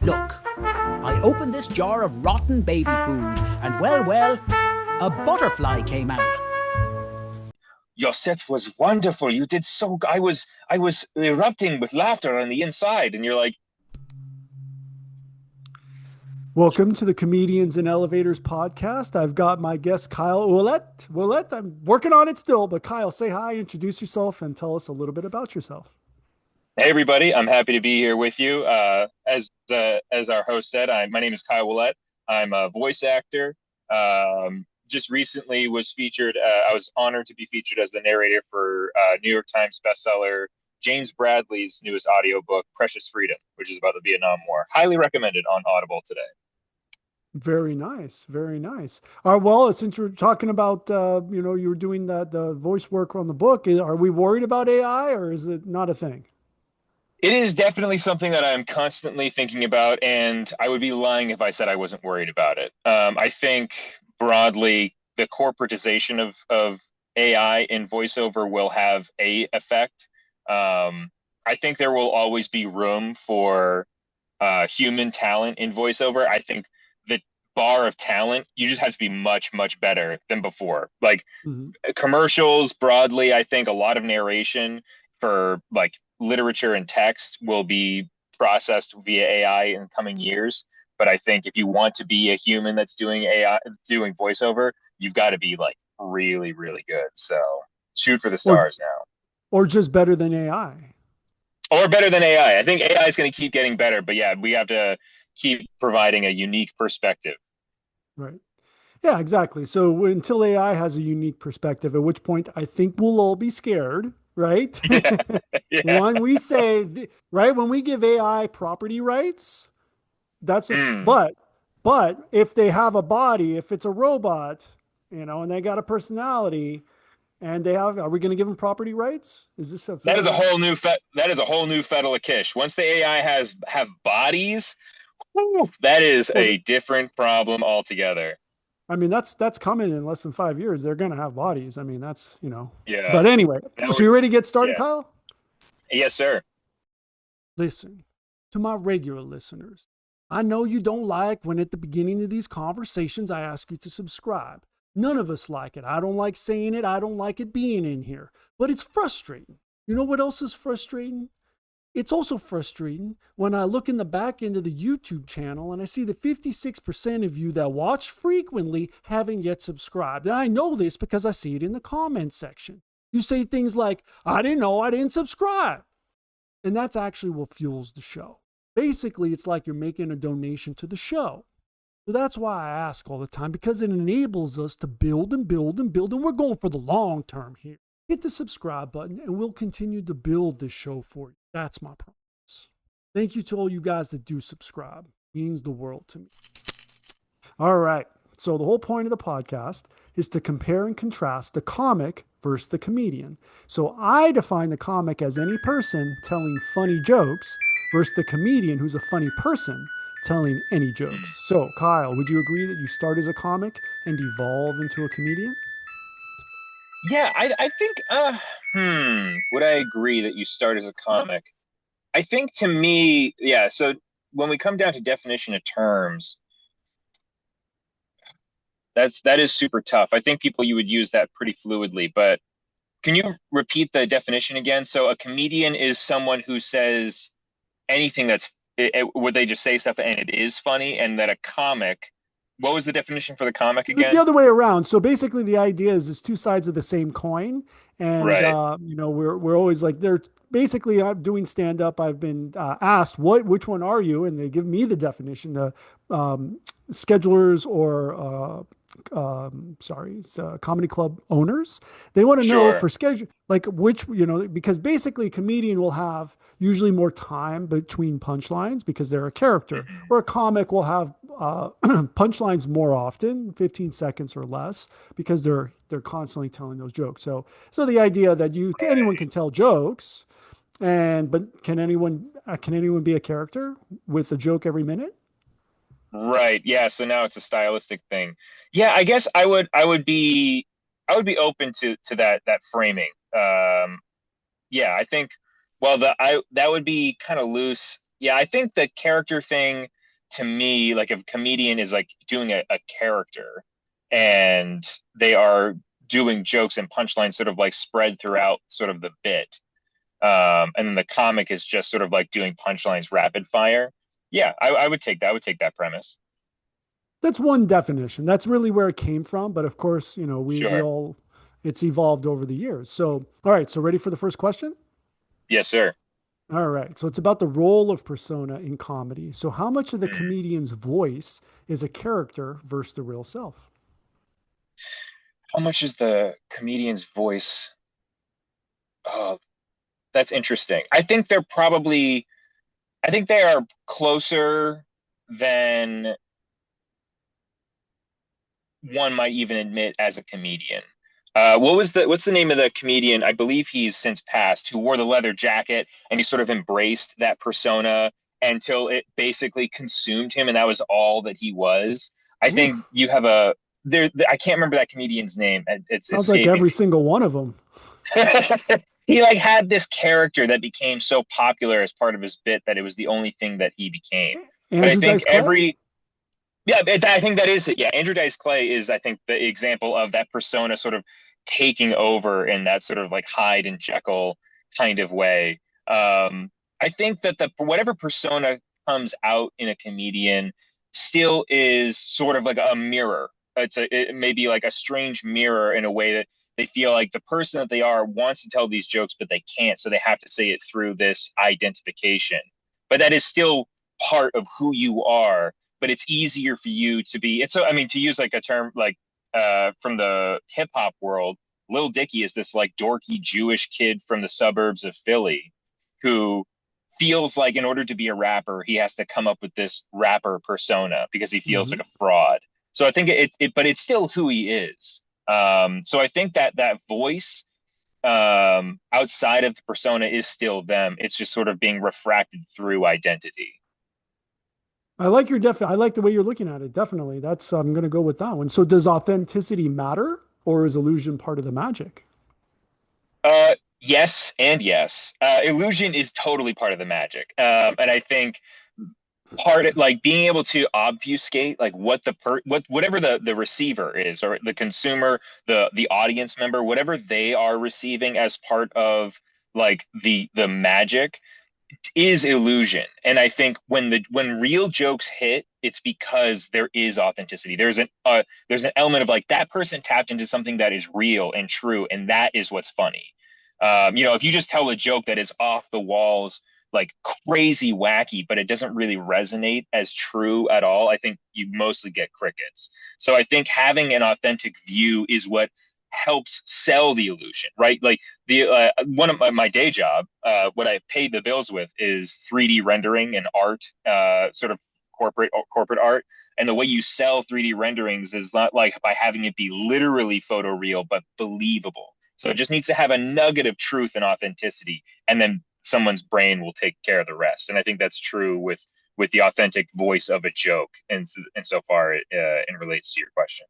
Look, I opened this jar of rotten baby food, and well, a butterfly came out. Your set was wonderful. You did so. I was erupting with laughter on the inside, and you're like, Welcome to the Comedians in Elevators podcast. I've got my guest Kyle Ouellette. Ouellette, I'm working on it still, but Kyle, say hi, introduce yourself, and tell us a little bit about yourself. "Hey, everybody! I'm happy to be here with you." As our host said, my name is Kyle Ouellette. I'm a voice actor. Just recently was featured. I was honored to be featured as the narrator for New York Times bestseller James Bradley's newest audiobook, Precious Freedom, which is about the Vietnam War. Highly recommended on Audible today. Very nice, very nice. Well, since we're talking about, you were doing the voice work on the book, are we worried about AI or is it not a thing? It is definitely something that I'm constantly thinking about, and I would be lying if I said I wasn't worried about it. I think broadly, the corporatization of AI in voiceover will have a effect. I think there will always be room for human talent in voiceover. I think the bar of talent, you just have to be much, much better than before. Like commercials broadly, I think a lot of narration for like literature and text will be processed via AI in coming years. But I think if you want to be a human that's doing AI, doing voiceover, you've got to be like really, really good. So shoot for the stars now. Or just better than AI. Or better than AI. I think AI is going to keep getting better, but yeah, we have to keep providing a unique perspective. Right. Yeah, exactly. So until AI has a unique perspective, at which point I think we'll all be scared, right? Yeah. When we say, right, when we give AI property rights, but if they have a body, if it's a robot, and they got a personality and are we going to give them property rights? Is this that is a whole new fettle of kish. Once the AI have bodies, whew, that is a different problem altogether. I mean, that's coming in less than 5 years. They're going to have bodies. I mean, that's, Yeah. But anyway, so you ready to get started, yeah. Kyle? Yes, sir. Listen, to my regular listeners, I know you don't like when at the beginning of these conversations I ask you to subscribe. None of us like it. I don't like saying it. I don't like it being in here. But it's frustrating. You know what else is frustrating? It's also frustrating when I look in the back end of the YouTube channel and I see that 56% of you that watch frequently haven't yet subscribed. And I know this because I see it in the comments section. You say things like, I didn't know I didn't subscribe. And that's actually what fuels the show. Basically, it's like you're making a donation to the show. So that's why I ask all the time, because it enables us to build and build and build. And we're going for the long term here. Hit the subscribe button and we'll continue to build this show for you. That's my promise. Thank you to all you guys that do subscribe. It means the world to me. All right. So the whole point of the podcast is to compare and contrast the comic versus the comedian. So I define the comic as any person telling funny jokes versus the comedian who's a funny person telling any jokes. So Kyle, would you agree that you start as a comic and evolve into a comedian? Yeah, I think would I agree that you start as a comic? I think to me, yeah, so when we come down to definition of terms, that is super tough. I think you would use that pretty fluidly, but can you repeat the definition again? So a comedian is someone who says anything would they just say stuff and it is funny, and that a comic, what was the definition for the comic again? It's the other way around. So basically the idea is it's two sides of the same coin. And, right. We're always like, they're basically, I'm doing stand up. I've been asked which one are you? And they give me the definition, the schedulers or comedy club owners. They want to know for schedule, like which, because basically a comedian will have usually more time between punchlines because they're a character, or a comic will have punchlines more often, 15 seconds or less, because they're constantly telling those jokes. So the idea that anyone can tell jokes, but can anyone be a character with a joke every minute? Right. Yeah. So now it's a stylistic thing. Yeah. I guess I would be open to that framing. Yeah. I think. Well, that would be kind of loose. Yeah, I think the character thing to me, like if a comedian is like doing a character and they are doing jokes and punchlines sort of like spread throughout sort of the bit. And then the comic is just sort of like doing punchlines rapid fire. Yeah, I would take that. I would take that premise. That's one definition. That's really where it came from. But of course, we Sure. all, it's evolved over the years. So, all right. So ready for the first question? Yes, sir. All right. So it's about the role of persona in comedy. So how much of the Hmm. comedian's voice is a character versus the real self? How much is the comedian's voice? Oh, that's interesting. I think they are closer than one might even admit as a comedian. What's the name of the comedian? I believe he's since passed, who wore the leather jacket and he sort of embraced that persona until it basically consumed him, and that was all that he was. I think Oof. you have a there. I can't remember that comedian's name. It's Sounds like escaping every single one of them. me. He like had this character that became so popular as part of his bit that it was the only thing that he became. But I Andrew think Dice Clay? I think that is it. Yeah, Andrew Dice Clay is, I think, the example of that persona sort of taking over in that sort of like Hyde and Jekyll kind of way. I think that the whatever persona comes out in a comedian still is sort of like a mirror. It may be like a strange mirror in a way that they feel like the person that they are wants to tell these jokes, but they can't, so they have to say it through this identification. But that is still part of who you are, but it's easier for you to be. It's so, I mean, to use like a term like from the hip hop world, Lil Dicky is this like dorky Jewish kid from the suburbs of Philly who feels like in order to be a rapper, he has to come up with this rapper persona because he feels like Hmm. a fraud. So I think but it's still who he is. So I think that that voice outside of the persona is still them. It's just sort of being refracted through identity. I like the way you're looking at it. Definitely. I'm going to go with that one. So does authenticity matter or is illusion part of the magic? Yes and yes. Illusion is totally part of the magic, and I think part of like being able to obfuscate like what whatever the receiver is or the consumer, the audience member, whatever they are receiving as part of like the magic is illusion. And I think when real jokes hit, it's because there is authenticity. There's an element of like that person tapped into something that is real and true, and that is what's funny. If you just tell a joke that is off the walls, like crazy wacky, but it doesn't really resonate as true at all, I think you mostly get crickets. So I think having an authentic view is what helps sell the illusion, right? Like the one of my day job, what I paid the bills with is 3D rendering and art, sort of corporate art. And the way you sell 3D renderings is not like by having it be literally photoreal, but believable. So it just needs to have a nugget of truth and authenticity, and then someone's brain will take care of the rest. And I think that's true with the authentic voice of a joke. And so far, it relates to your question.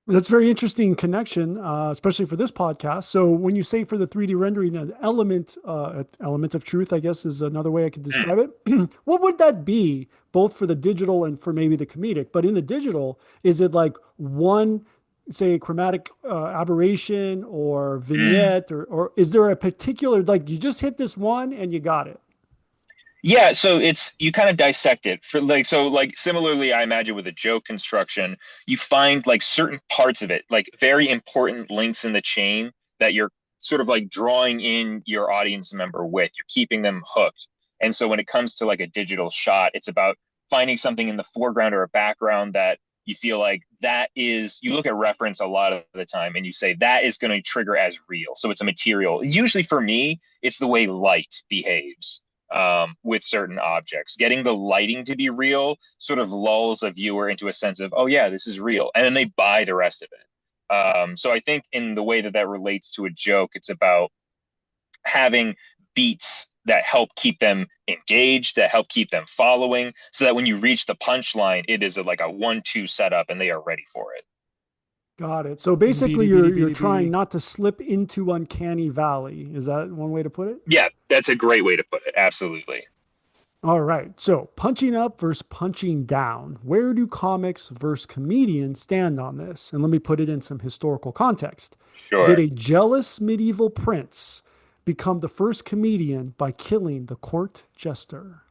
That's very interesting connection, especially for this podcast. So when you say for the 3D rendering, an element of truth, I guess is another way I could Mm. describe it. What would that be, both for the digital and for maybe the comedic? But in the digital, is it like one, say, chromatic aberration or Mm. vignette, or is there a particular, like you just hit this one and you got it? Yeah, so it's you kind of dissect it for like similarly, I imagine with a joke construction, you find like certain parts of it, like very important links in the chain that you're sort of like drawing in your audience member with. You're keeping them hooked. And so when it comes to like a digital shot, it's about finding something in the foreground or a background that you feel like that is you look at reference a lot of the time and you say that is going to trigger as real. So it's a material. Usually for me, it's the way light behaves with certain objects. Getting the lighting to be real sort of lulls a viewer into a sense of, oh yeah, this is real, and then they buy the rest of it. So I think in the way that that relates to a joke, it's about having beats that help keep them engaged, that help keep them following, so that when you reach the punchline, it is like a 1-2 setup, and they are ready for it. Got it. So basically, Beady, beady, you're beady, trying beady. not to slip into uncanny valley. Is that one way to put it? Yeah, that's a great way to put it. Absolutely. All right. So punching up versus punching down. Where do comics versus comedians stand on this? And let me put it in some historical context. Did Sure. a jealous medieval prince become the first comedian by killing the court jester?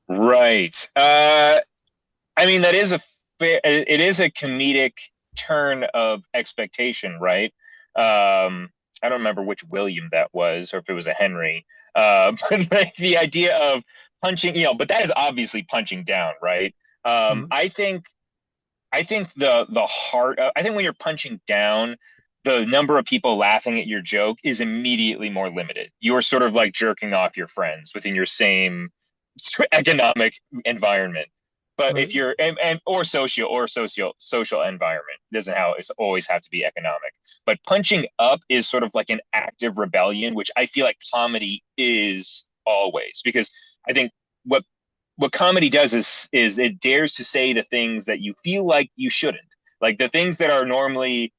Right. I mean, that is a it is a comedic turn of expectation, right? I don't remember which William that was, or if it was a Henry. But like the idea of punching, but that is obviously punching down, right? Mhm. I think the heart. I think when you're punching down, the number of people laughing at your joke is immediately more limited. You're sort of like jerking off your friends within your same economic environment. But if Right. you're and or social environment, it doesn't how it's always have to be economic. But punching up is sort of like an active rebellion, which I feel like comedy is always because I think what what comedy does is it dares to say the things that you feel like you shouldn't, like the things that are normally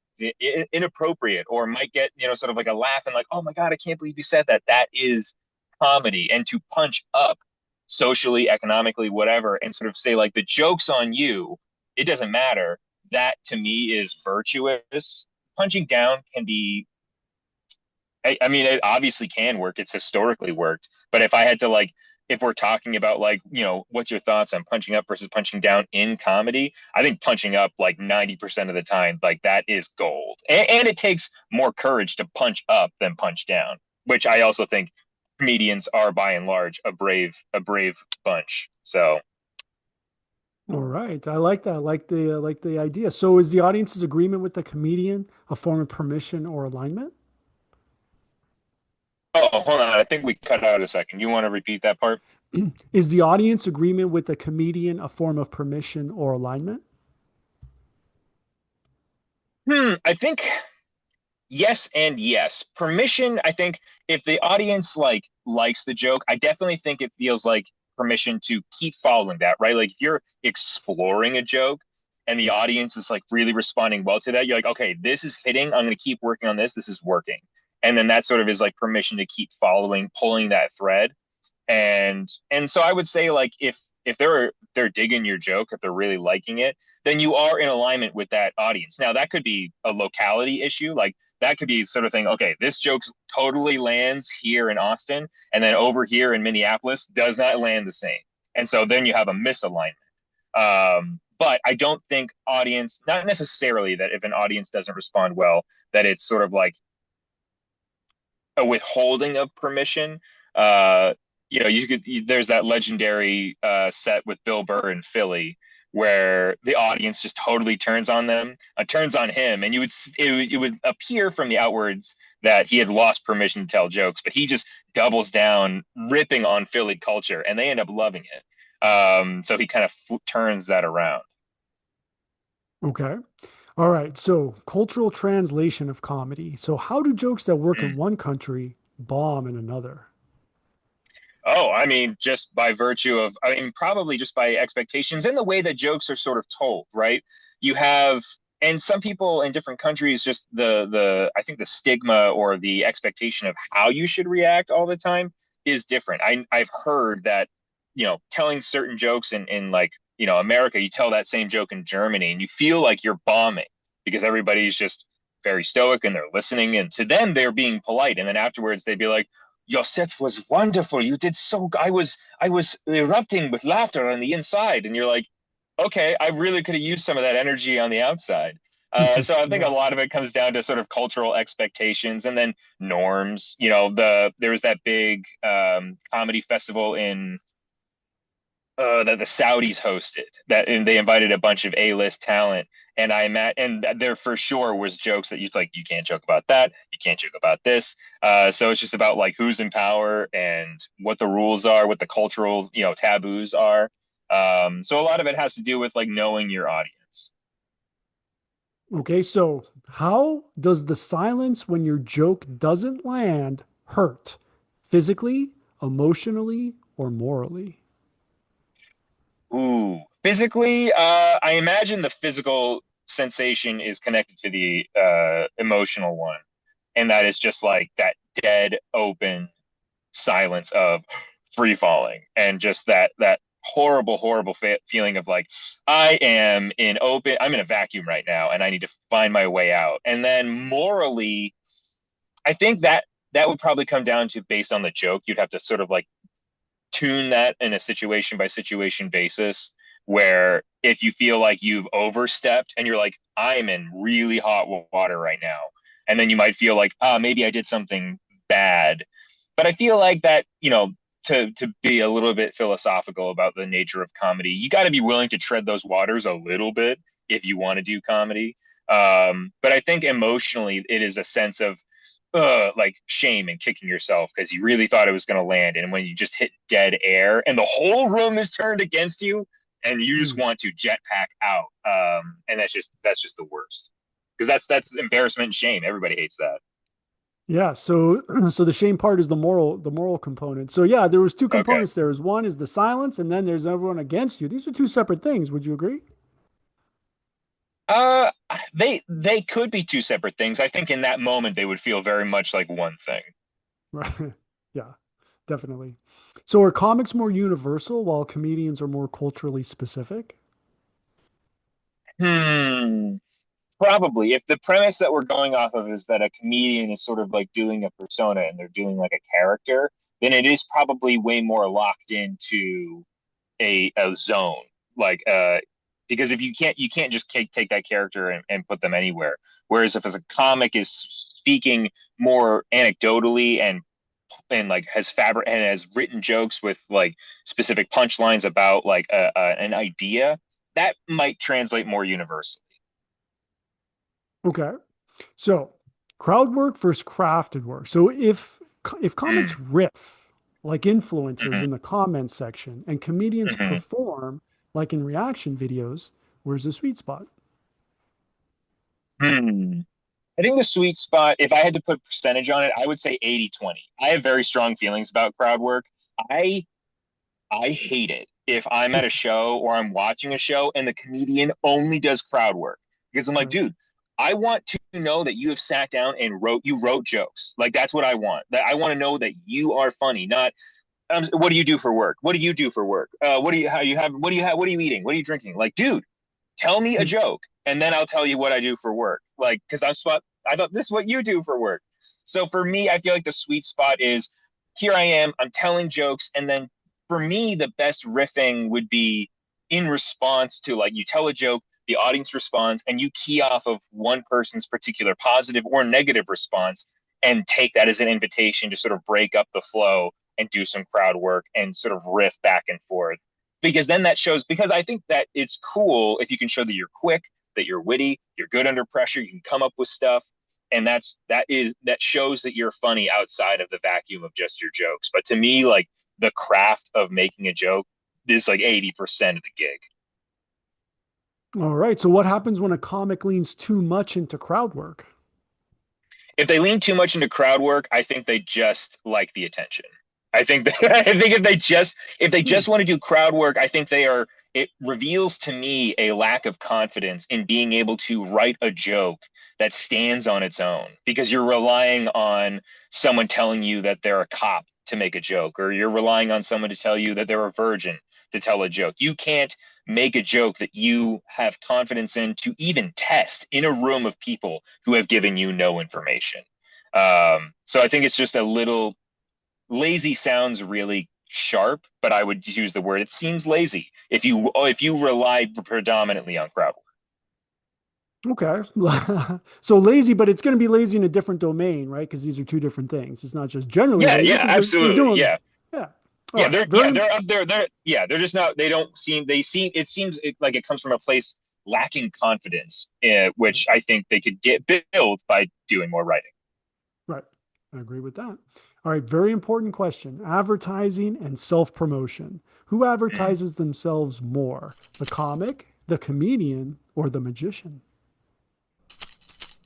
inappropriate or might get sort of like a laugh and like, oh my god, I can't believe you said that. That is comedy. And to punch up socially, economically, whatever, and sort of say like the joke's on you, it doesn't matter. That to me is virtuous. Punching down can be I mean, it obviously can work. It's historically worked. But if I had to like, if we're talking about like, what's your thoughts on punching up versus punching down in comedy? I think punching up like 90% of the time, like that is gold. And it takes more courage to punch up than punch down, which I also think comedians are by and large a brave bunch. So, All right. I like that. I like the idea. So is the audience's agreement with the comedian a form of permission or alignment? oh, hold on. I think we cut out a second. You want to repeat that part? Is the audience agreement with the comedian a form of permission or alignment? I think yes and yes. Permission, I think if the audience likes the joke, I definitely think it feels like permission to keep following that, right? Like if you're exploring a joke and the audience is like really responding well to that, you're like, okay, this is hitting. I'm going to keep working on this. This is working. And then that sort of is like permission to keep following, pulling that thread. And so I would say like if they're digging your joke, if they're really liking it, then you are in alignment with that audience. Now that could be a locality issue, like that could be sort of thing. Okay, this joke totally lands here in Austin, and then over here in Minneapolis does not land the same, and so then you have a misalignment. But I don't think audience, not necessarily that if an audience doesn't respond well, that it's sort of like a withholding of permission. Uh, there's that legendary set with Bill Burr in Philly where the audience just totally turns on them, turns on him, and it would appear from the outwards that he had lost permission to tell jokes, but he just doubles down, ripping on Philly culture, and they end up loving it. So he kind of turns that around. Okay. All right. So, cultural translation of comedy. So, how do jokes that work in Mm. one country bomb in another? Oh, I mean, just by virtue of, I mean, probably just by expectations and the way that jokes are sort of told, right? You have, and some people in different countries, just I think the stigma or the expectation of how you should react all the time is different. I've heard that, telling certain jokes in like, America, you tell that same joke in Germany and you feel like you're bombing because everybody's just very stoic and they're listening. And to them, they're being polite. And then afterwards, they'd be like, your set was wonderful. You did so. I was erupting with laughter on the inside, and you're like, okay, I really could have used some of that energy on the outside. So I think a Yeah. lot of it comes down to sort of cultural expectations and then norms. There was that big comedy festival in that the Saudis hosted that, and they invited a bunch of A-list talent. And and there for sure was jokes that you can't joke about that, you can't joke about this. So it's just about like who's in power and what the rules are, what the cultural taboos are. So a lot of it has to do with like knowing your audience. Okay. So, how does the silence when your joke doesn't land hurt? Physically, emotionally, or morally? Ooh, physically, I imagine the physical sensation is connected to the emotional one, and that is just like that dead open silence of free falling, and just that horrible feeling of like, I'm in a vacuum right now and I need to find my way out. And then morally, I think that would probably come down to, based on the joke, you'd have to sort of like tune that in a situation by situation basis, where if you feel like you've overstepped and you're like, I'm in really hot water right now, and then you might feel like, maybe I did something bad. But I feel like that, to be a little bit philosophical about the nature of comedy, you got to be willing to tread those waters a little bit if you want to do comedy. But I think emotionally, it is a sense of like shame and kicking yourself because you really thought it was going to land, and when you just hit dead air and the whole room is turned against you, and you just want to jetpack out, and that's just the worst, because that's embarrassment and shame. Everybody hates that. Yeah. So the shame part is the moral component. So yeah, there was two Okay. components there. Is one is the silence, and then there's everyone against you. These are two separate things. Would you agree? Uh, they could be two separate things. I think in that moment they would feel very much like one thing. Right. Yeah, definitely. So are comics more universal while comedians are more culturally specific? Hmm. Probably. If the premise that we're going off of is that a comedian is sort of like doing a persona and they're doing like a character, then it is probably way more locked into a zone. Like because if you can't just take that character and put them anywhere. Whereas if as a comic is speaking more anecdotally and like has fabric and has written jokes with like specific punchlines about like an idea, that might translate more universally. Okay. So crowd work versus crafted work. So if Mm, comics riff like influencers mhm, in the comments section and comedians mhm. perform like in reaction videos, where's the sweet spot? Hmm. I think the sweet spot, if I had to put percentage on it, I would say 80-20. I have very strong feelings about crowd work. I I hate it if I'm at a show or I'm watching a show and the comedian only does crowd work, because I'm like, Right. dude, I want to know that you have sat down and wrote jokes. Like that's what I want. That I want to know that you are funny, not what do you do for work? What do you do for work? What do you how you have? What do you have? What are you eating? What are you drinking? Like, dude, tell me a joke, and then I'll tell you what I do for work. Like, because I thought this is what you do for work. So for me, I feel like the sweet spot is, here I am, I'm telling jokes, and then for me, the best riffing would be in response to, like, you tell a joke, the audience responds, and you key off of one person's particular positive or negative response and take that as an invitation to sort of break up the flow and do some crowd work and sort of riff back and forth. Because then that shows, because I think that it's cool if you can show that you're quick, that you're witty, you're good under pressure, you can come up with stuff. And that shows that you're funny outside of the vacuum of just your jokes. But to me, like, the craft of making a joke is like 80% of the gig. All right. So what happens when a comic leans too much into crowd work? If they lean too much into crowd work, I think they just like the attention. I think that, I think if they just want to do crowd work, I think it reveals to me a lack of confidence in being able to write a joke that stands on its own, because you're relying on someone telling you that they're a cop to make a joke, or you're relying on someone to tell you that they're a virgin to tell a joke. You can't make a joke that you have confidence in to even test in a room of people who have given you no information. So I think it's just a little lazy. Sounds really sharp, but I would use the word, it seems lazy if you rely predominantly on crowd Okay. So lazy, but it's going to be lazy in a different domain, right? Because these are two different things. It's not just work. generally Yeah, lazy yeah, because they're absolutely. doing, Yeah. yeah. All Yeah, right. they're yeah, Very, they're up there. They're just not, they don't seem they seem it seems like it comes from a place lacking confidence, which I think they could get built by doing more writing. right. I agree with that. All right. Very important question. Advertising and self-promotion. Who Mm. advertises themselves more? The comic, the comedian, or the magician?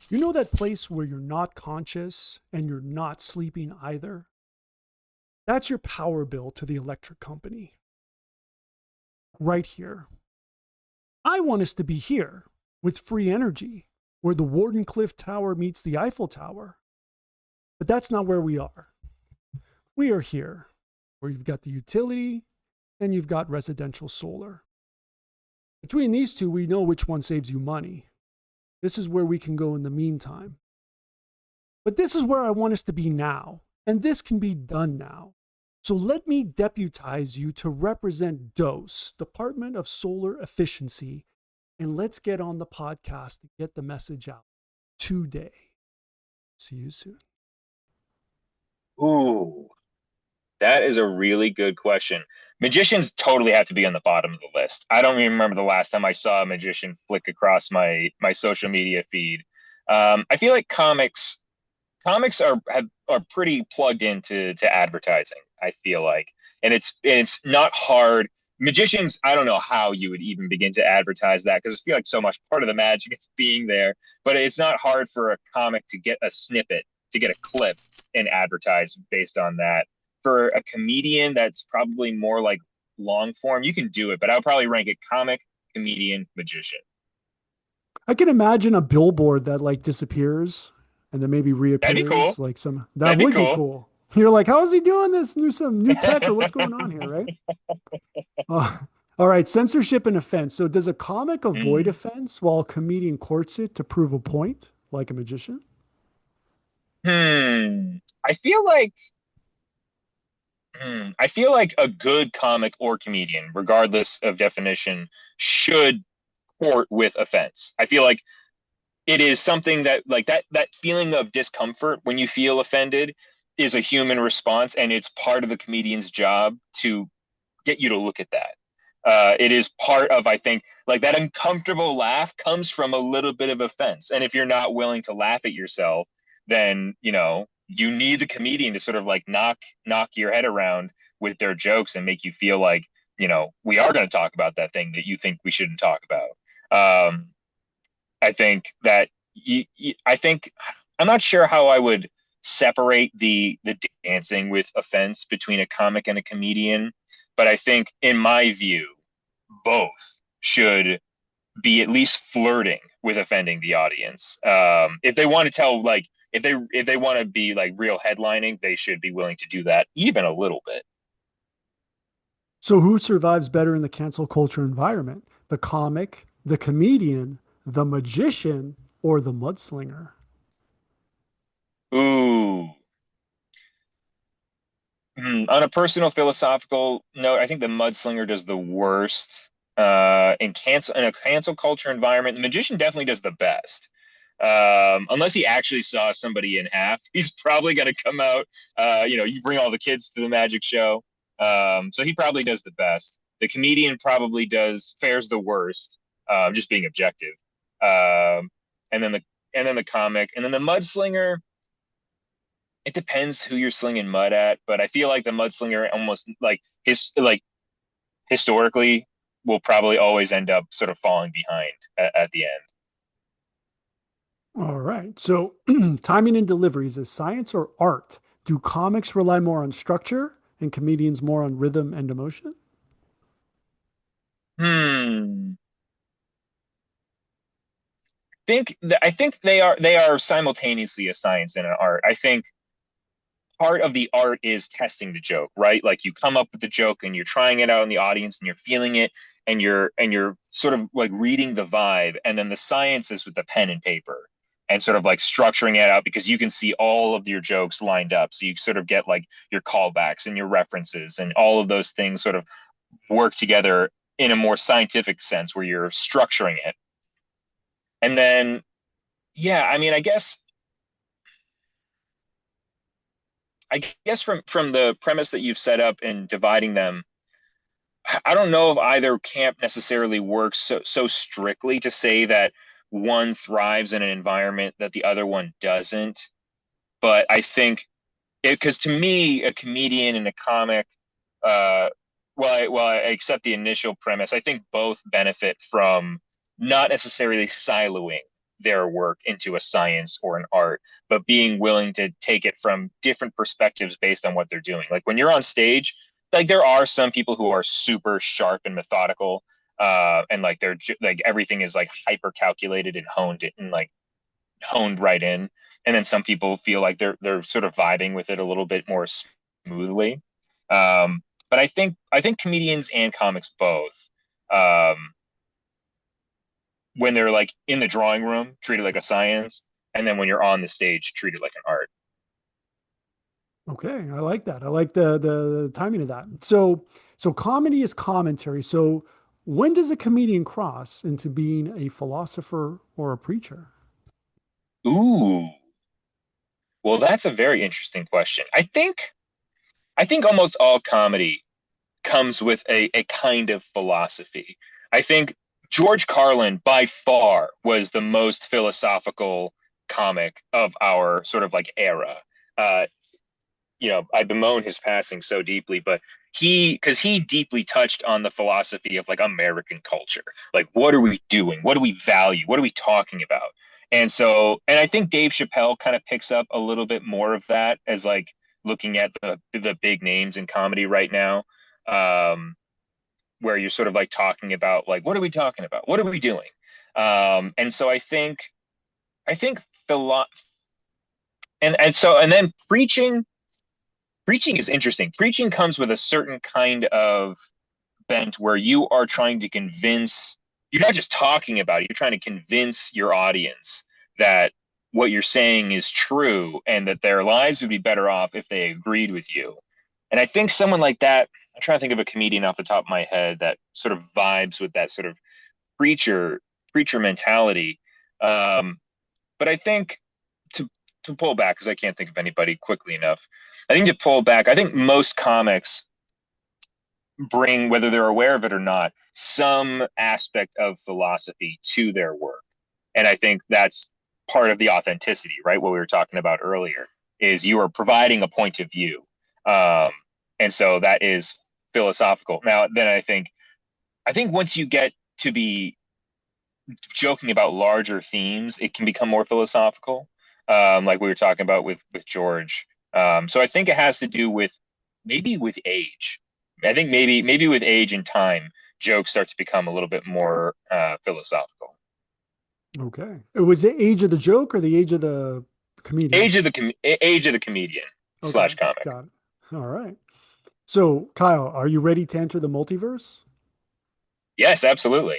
You know that place where you're not conscious and you're not sleeping either? That's your power bill to the electric company. Right here. I want us to be here with free energy, where the Wardenclyffe Tower meets the Eiffel Tower. But that's not where we are. We are here where you've got the utility and you've got residential solar. Between these two, we know which one saves you money. This is where we can go in the meantime. But this is where I want us to be now, and this can be done now. So let me deputize you to represent DOSE, Department of Solar Efficiency, and let's get on the podcast and get the message out today. See you soon. Ooh, that is a really good question. Magicians totally have to be on the bottom of the list. I don't even remember the last time I saw a magician flick across my social media feed. I feel like comics are pretty plugged into advertising. I feel like, and it's not hard. Magicians, I don't know how you would even begin to advertise that because I feel like so much part of the magic is being there. But it's not hard for a comic to get a snippet, to get a clip, and advertise based on that. For a comedian, that's probably more like long form. You can do it, but I'll probably rank it comic, comedian, magician. I can imagine a billboard that like disappears and then maybe That'd be cool. reappears. Like that That'd be would be cool. cool. You're like, how is he doing this? Some new tech or what's going on here, right? All right, censorship and offense. So does a comic avoid Hmm. offense while a comedian courts it to prove a point, like a magician? Hmm. I feel like I feel like a good comic or comedian, regardless of definition, should court with offense. I feel like it is something that like that feeling of discomfort when you feel offended is a human response, and it's part of the comedian's job to get you to look at that. It is part of, I think, like that uncomfortable laugh comes from a little bit of offense. And if you're not willing to laugh at yourself, then, you need the comedian to sort of like knock your head around with their jokes and make you feel like, we are going to talk about that thing that you think we shouldn't talk about. I think that I think I'm not sure how I would separate the dancing with offense between a comic and a comedian, but I think in my view, both should be at least flirting with offending the audience. If they want to tell like if they want to be like real headlining, they should be willing to do that even a little bit. So who survives better in the cancel culture environment? The comic, the comedian, the magician, or the mudslinger? Ooh. On a personal philosophical note, I think the mudslinger does the worst. In a cancel culture environment, the magician definitely does the best. Unless he actually saw somebody in half, he's probably going to come out. You bring all the kids to the magic show, so he probably does the best. The comedian probably fares the worst, just being objective. Um, and then the comic, and then the mudslinger, it depends who you're slinging mud at, but I feel like the mudslinger almost like historically will probably always end up sort of falling behind at the end. All right. So timing and delivery, is it science or art? Do comics rely more on structure and comedians more on rhythm and emotion? Hmm. I think they are simultaneously a science and an art. I think part of the art is testing the joke, right? Like you come up with the joke and you're trying it out in the audience and you're feeling it and you're sort of like reading the vibe. And then the science is with the pen and paper and sort of like structuring it out because you can see all of your jokes lined up. So you sort of get like your callbacks and your references and all of those things sort of work together in a more scientific sense where you're structuring it. And then, yeah, I mean, I guess from the premise that you've set up and dividing them, I don't know if either camp necessarily works so strictly to say that one thrives in an environment that the other one doesn't. But I think because to me, a comedian and a comic, uh, well, I accept the initial premise. I think both benefit from not necessarily siloing their work into a science or an art, but being willing to take it from different perspectives based on what they're doing. Like when you're on stage, like there are some people who are super sharp and methodical, and like like everything is like hyper calculated and honed right in. And then some people feel like they're sort of vibing with it a little bit more smoothly. But I think comedians and comics both, um, when they're like in the drawing room, treat it like a science, and then when you're on the stage, treat it like an art. Okay, I like that. I like the timing of that. So comedy is commentary. So when does a comedian cross into being a philosopher or a preacher? Ooh, well, that's a very interesting question. I think almost all comedy comes with a kind of philosophy. I think George Carlin by far was the most philosophical comic of our sort of like era. Uh, I bemoan his passing so deeply, but because he deeply touched on the philosophy of like American culture. Like, what are we doing? What do we value? What are we talking about? And I think Dave Chappelle kind of picks up a little bit more of that as like looking at the big names in comedy right now, um, where you're sort of like talking about like, what are we talking about? What are we doing? And so I think philo- and then preaching is interesting. Preaching comes with a certain kind of bent where you are trying to convince, you're not just talking about it, you're trying to convince your audience that what you're saying is true and that their lives would be better off if they agreed with you. And I think someone like that, I'm trying to think of a comedian off the top of my head that sort of vibes with that sort of preacher preacher mentality. Um, but I think to to pull back because I can't think of anybody quickly enough. I think to pull back, I think most comics bring, whether they're aware of it or not, some aspect of philosophy to their work. And I think that's part of the authenticity, right? What we were talking about earlier is you are providing a point of view. Um, and so that is philosophical. Now, then I think once you get to be joking about larger themes, it can become more philosophical, like we were talking about with George. So I think it has to do with maybe with age. I think maybe with age and time, jokes start to become a little bit more philosophical. Okay. Was it age of the joke or the age of the comedian? Age of the comedian Okay, slash comic. got it. All right. So, Kyle, are you ready to enter the multiverse? Yes, absolutely.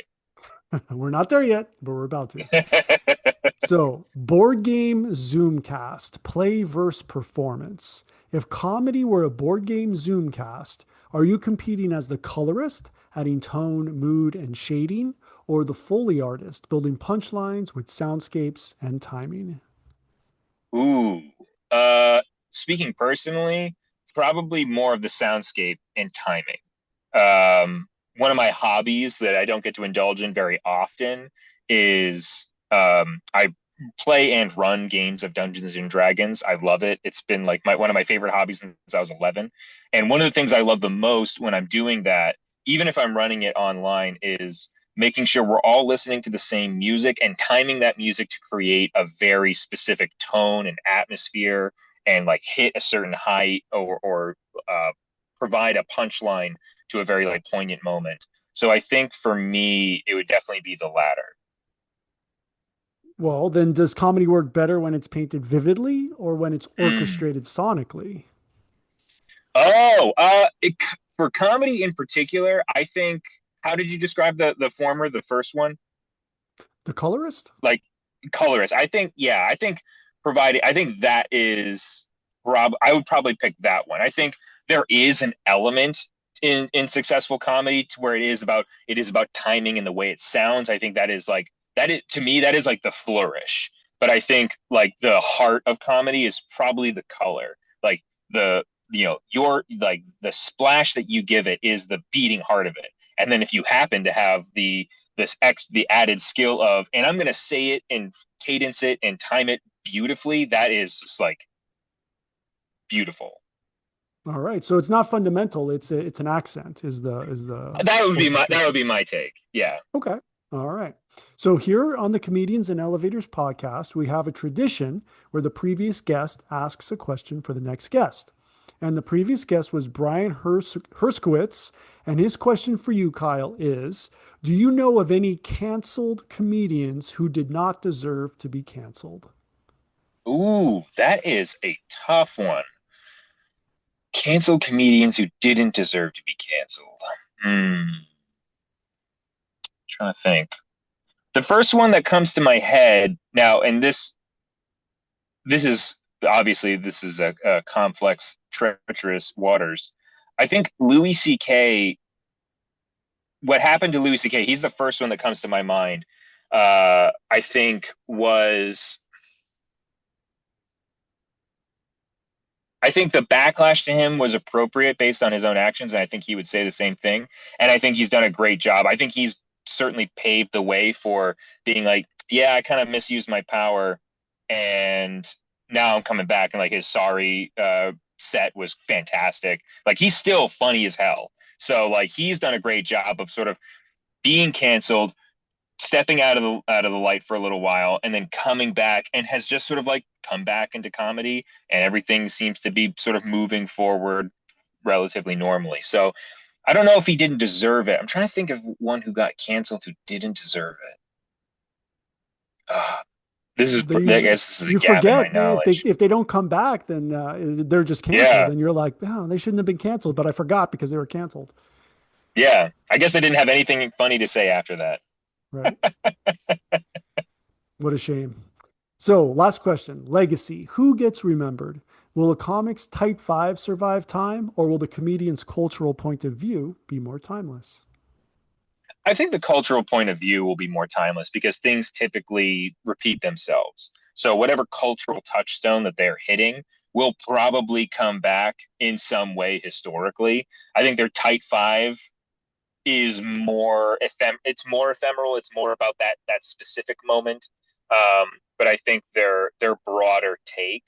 We're not there yet, but we're about to. So, board game Zoomcast, play versus performance. If comedy were a board game Zoomcast, are you competing as the colorist, adding tone, mood, and shading, or the Foley artist, building punchlines with soundscapes and timing? Ooh. Uh, Speaking personally, probably more of the soundscape and timing. One of my hobbies that I don't get to indulge in very often is I play and run games of Dungeons and Dragons. I love it. It's been like one of my favorite hobbies since I was 11. And one of the things I love the most when I'm doing that, even if I'm running it online, is making sure we're all listening to the same music and timing that music to create a very specific tone and atmosphere and like hit a certain height or provide a punchline to a very like poignant moment. So I think for me, it would definitely be the latter. Well, then does comedy work better when it's painted vividly or when it's Mm. orchestrated sonically? Oh, for comedy in particular, I think. How did you describe the former, the first one? The colorist? Like colorist. I think, yeah, I think providing. I think that is Rob. I would probably pick that one. I think there is an element in successful comedy to where it is about timing and the way it sounds. I think that is like that is to me that is like the flourish. But I think like the heart of comedy is probably the color. Like the your like the splash that you give it is the beating heart of it. And then if you happen to have the added skill of, and I'm gonna say it and cadence it and time it beautifully, that is just like beautiful. All right. So it's not fundamental. It's an accent is the That would orchestration. be my take. Yeah. Okay. All right. So here on the Comedians and Elevators podcast, we have a tradition where the previous guest asks a question for the next guest. And the previous guest was Brian Herskowitz. And his question for you, Kyle, is do you know of any canceled comedians who did not deserve to be canceled? Ooh, that is a tough one. Canceled comedians who didn't deserve to be canceled. Trying to think. The first one that comes to my head now, and this is obviously this is a complex, treacherous waters. I think Louis C.K. What happened to Louis C.K. He's the first one that comes to my mind. I think was I think the backlash to him was appropriate based on his own actions, and I think he would say the same thing. And I think he's done a great job. I think he's certainly paved the way for being like, yeah, I kind of misused my power, and now I'm coming back. And like his sorry set was fantastic. Like he's still funny as hell. So like he's done a great job of sort of being canceled, stepping out of the light for a little while, and then coming back, and has just sort of like come back into comedy, and everything seems to be sort of moving forward relatively normally. So I don't know if he didn't deserve it. I'm trying to think of one who got canceled who didn't deserve it. I guess this is a You gap in my forget knowledge. if they don't come back, then they're just canceled, Yeah, and you're like, oh, they shouldn't have been canceled, but I forgot because they were canceled. yeah. I guess I didn't have anything funny to say after that. Right. What a shame. So, last question. Legacy. Who gets remembered? Will a comic's tight five survive time, or will the comedian's cultural point of view be more timeless? I think the cultural point of view will be more timeless because things typically repeat themselves. So whatever cultural touchstone that they're hitting will probably come back in some way historically. I think their tight five is it's more ephemeral. It's more about that specific moment. But I think their broader take,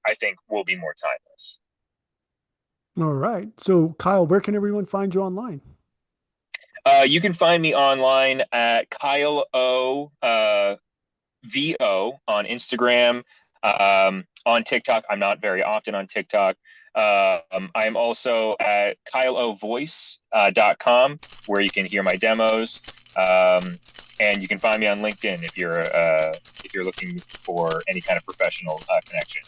I think, will be more timeless. All right. So, Kyle, where can everyone find you online? You can find me online at Kyle O VO on Instagram, on TikTok. I'm not very often on TikTok. I'm also at kyleovoice.com where you can hear my demos. And you can find me on LinkedIn if you're looking for any kind of professional connection.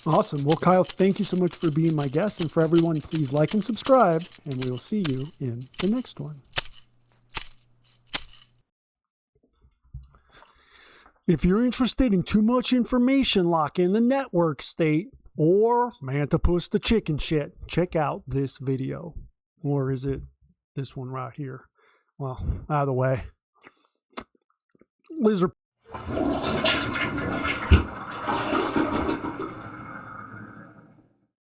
Awesome. Well, Kyle, thank you so much for being my guest. And for everyone, please like and subscribe, and we will see you in the next one. If you're interested in too much information like in the network state or Mantipus the chicken shit, check out this video. Or is it this one right here? Well, either way. Lizard.